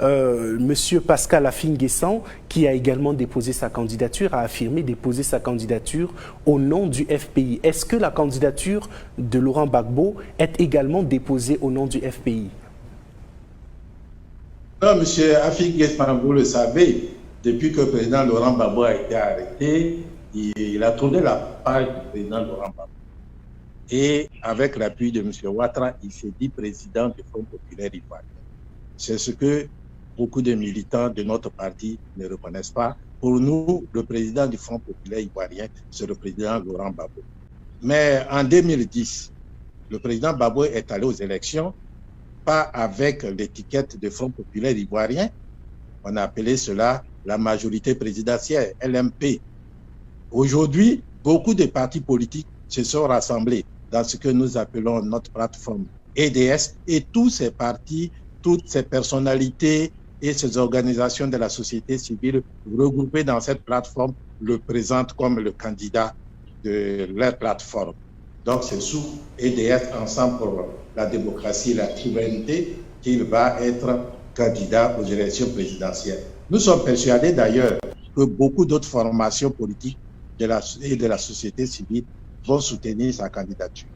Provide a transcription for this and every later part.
Monsieur Pascal Affi-N'Guessan, qui a également déposé sa candidature, a affirmé déposer sa candidature au nom du FPI. Est-ce que la candidature de Laurent Gbagbo est également déposée au nom du FPI? Non, monsieur Affi-N'Guessan, vous le savez, depuis que le président Laurent Gbagbo a été arrêté, il a tourné la page du président Laurent Gbagbo. Et avec l'appui de M. Ouattara, il s'est dit président du Front populaire ivoirien. C'est ce que beaucoup de militants de notre parti ne reconnaissent pas. Pour nous, le président du Front populaire ivoirien, c'est le président Laurent Gbagbo. Mais en 2010, le président Gbagbo est allé aux élections, pas avec l'étiquette de Front populaire ivoirien. On a appelé cela la majorité présidentielle, LMP. Aujourd'hui, beaucoup de partis politiques se sont rassemblés dans ce que nous appelons notre plateforme EDS, et tous ces partis, toutes ces personnalités et ces organisations de la société civile regroupées dans cette plateforme le présentent comme le candidat de leur plateforme. Donc c'est sous EDS, Ensemble pour la démocratie et la souveraineté, qu'il va être candidat aux élections présidentielles. Nous sommes persuadés d'ailleurs que beaucoup d'autres formations politiques et de la société civile vont soutenir sa candidature.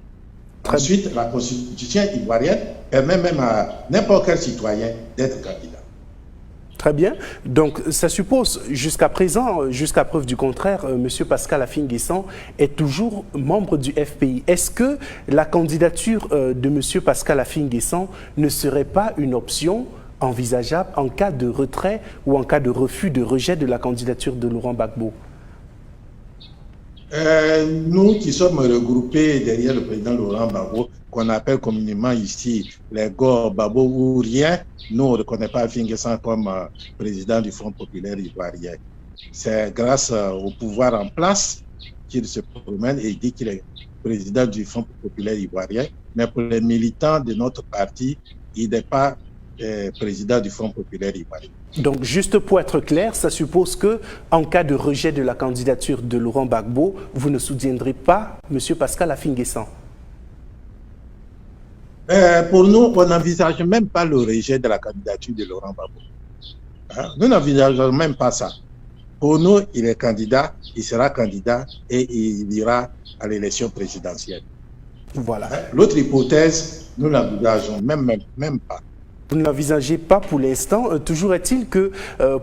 Ensuite, la Constitution ivoirienne permet même à n'importe quel citoyen d'être candidat. Très bien. Donc, ça suppose, jusqu'à présent, jusqu'à preuve du contraire, M. Pascal Affi-N'Guessan est toujours membre du FPI. Est-ce que la candidature de M. Pascal Affi-N'Guessan ne serait pas une option envisageable en cas de retrait ou en cas de refus, de rejet de la candidature de Laurent Gbagbo? Nous qui sommes regroupés derrière le président Laurent Gbagbo, qu'on appelle communément ici les Gor Gbagbo ou rien, nous on ne reconnaît pas Affi-N'Guessan comme président du Front populaire ivoirien. C'est grâce au pouvoir en place qu'il se promène et dit qu'il est président du Front populaire ivoirien. Mais pour les militants de notre parti, il n'est pas président du Front populaire ivoirien. Donc, juste pour être clair, ça suppose que, en cas de rejet de la candidature de Laurent Gbagbo, vous ne soutiendrez pas M. Pascal Affi-N'Guessan? Pour nous, on n'envisage même pas le rejet de la candidature de Laurent Gbagbo. Hein? Nous n'envisageons même pas ça. Pour nous, il est candidat, il sera candidat et il ira à l'élection présidentielle. Voilà. L'autre hypothèse, nous n'envisageons même pas. Vous ne l'envisagez pas pour l'instant. Toujours est-il que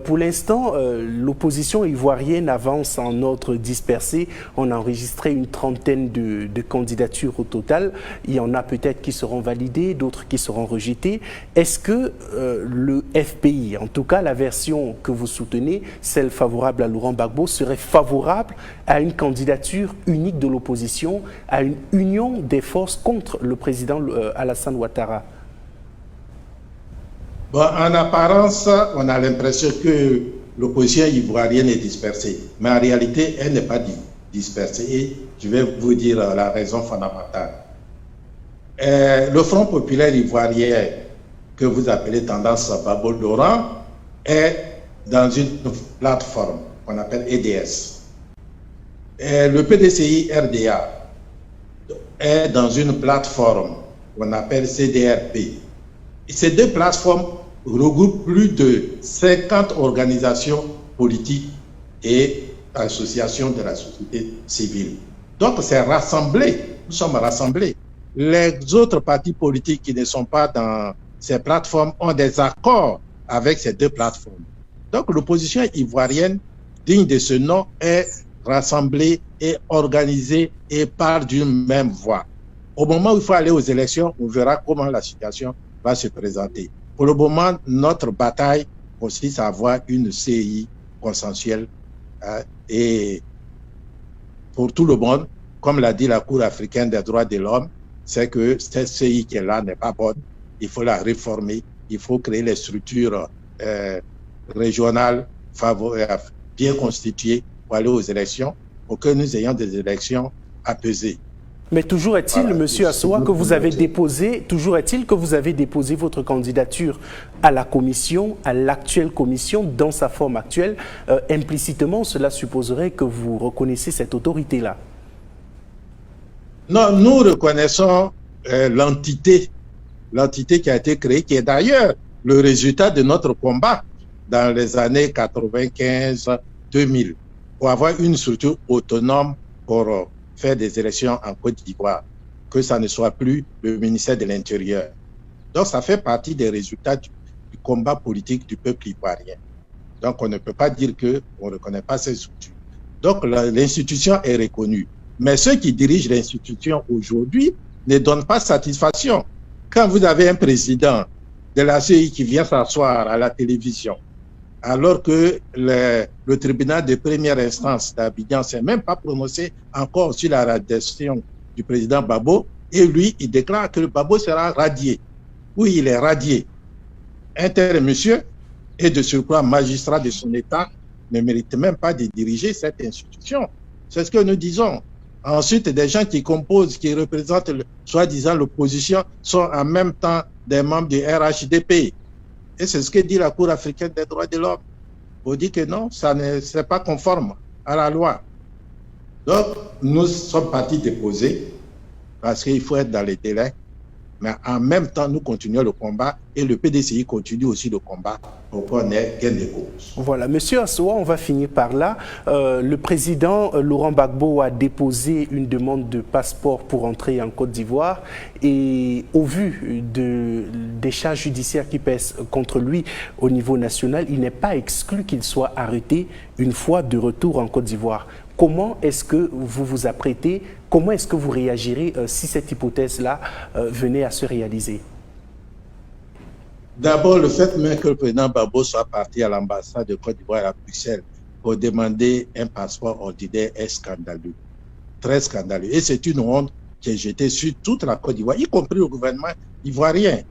pour l'instant, l'opposition ivoirienne avance en ordre dispersé. On a enregistré une trentaine de candidatures au total. Il y en a peut-être qui seront validées, d'autres qui seront rejetées. Est-ce que le FPI, en tout cas la version que vous soutenez, celle favorable à Laurent Gbagbo, serait favorable à une candidature unique de l'opposition, à une union des forces contre le président Alassane Ouattara? Bon, en apparence, on a l'impression que l'opposition ivoirienne est dispersée. Mais en réalité, elle n'est pas dispersée. Et je vais vous dire la raison fondamentale. Le Front populaire ivoirien, que vous appelez tendance Gbagbo-Laurent, est dans une plateforme qu'on appelle EDS. Le PDCI-RDA est dans une plateforme qu'on appelle CDRP. Ces deux plateformes regroupent plus de 50 organisations politiques et associations de la société civile. Donc, c'est rassemblé, nous sommes rassemblés. Les autres partis politiques qui ne sont pas dans ces plateformes ont des accords avec ces deux plateformes. Donc, l'opposition ivoirienne, digne de ce nom, est rassemblée et organisée et parle d'une même voix. Au moment où il faut aller aux élections, on verra comment la situation va se présenter. Pour le moment, notre bataille consiste à avoir une CI consensuelle et pour tout le monde, comme l'a dit la Cour africaine des droits de l'homme, c'est que cette CI qui est là n'est pas bonne. Il faut la réformer, il faut créer les structures régionales bien constituées pour aller aux élections, pour que nous ayons des élections apaisées. Mais toujours est-il, voilà, Monsieur Assoua, que vous avez déposé, votre candidature à la commission, à l'actuelle commission, dans sa forme actuelle. Implicitement, cela supposerait que vous reconnaissez cette autorité-là. Non, nous reconnaissons l'entité qui a été créée, qui est d'ailleurs le résultat de notre combat dans les années 95-2000 pour avoir une structure autonome pour faire des élections en Côte d'Ivoire, que ça ne soit plus le ministère de l'Intérieur. Donc, ça fait partie des résultats du combat politique du peuple ivoirien. Donc, on ne peut pas dire qu'on ne reconnaît pas ces structures. Donc, l'institution est reconnue. Mais ceux qui dirigent l'institution aujourd'hui ne donnent pas satisfaction. Quand vous avez un président de la CEI qui vient s'asseoir à la télévision, alors que le tribunal de première instance d'Abidjan ne s'est même pas prononcé encore sur la radiation du président Babo, et lui, il déclare que le Babo sera radié. Oui, il est radié. Un tel monsieur, et de surcroît magistrat de son État, ne mérite même pas de diriger cette institution. C'est ce que nous disons. Ensuite, des gens qui composent, qui représentent soi-disant l'opposition, sont en même temps des membres du RHDP. Et c'est ce que dit la Cour africaine des droits de l'homme. On dit que non, ça n'est pas conforme à la loi. Donc, nous sommes partis déposer parce qu'il faut être dans les délais. Mais en même temps, nous continuons le combat et le PDCI continue aussi le combat pour qu'on ait gain de cause. Voilà, Monsieur Assoua, on va finir par là. Le président Laurent Gbagbo a déposé une demande de passeport pour entrer en Côte d'Ivoire et au vu des charges judiciaires qui pèsent contre lui au niveau national, il n'est pas exclu qu'il soit arrêté une fois de retour en Côte d'Ivoire. Comment est-ce que vous vous apprêtez? Comment est-ce que vous réagirez si cette hypothèse-là venait à se réaliser? D'abord, le fait même que le président Gbagbo soit parti à l'ambassade de Côte d'Ivoire à Bruxelles pour demander un passeport ordinaire est scandaleux, très scandaleux. Et c'est une honte qui est jetée sur toute la Côte d'Ivoire, y compris le gouvernement ivoirien.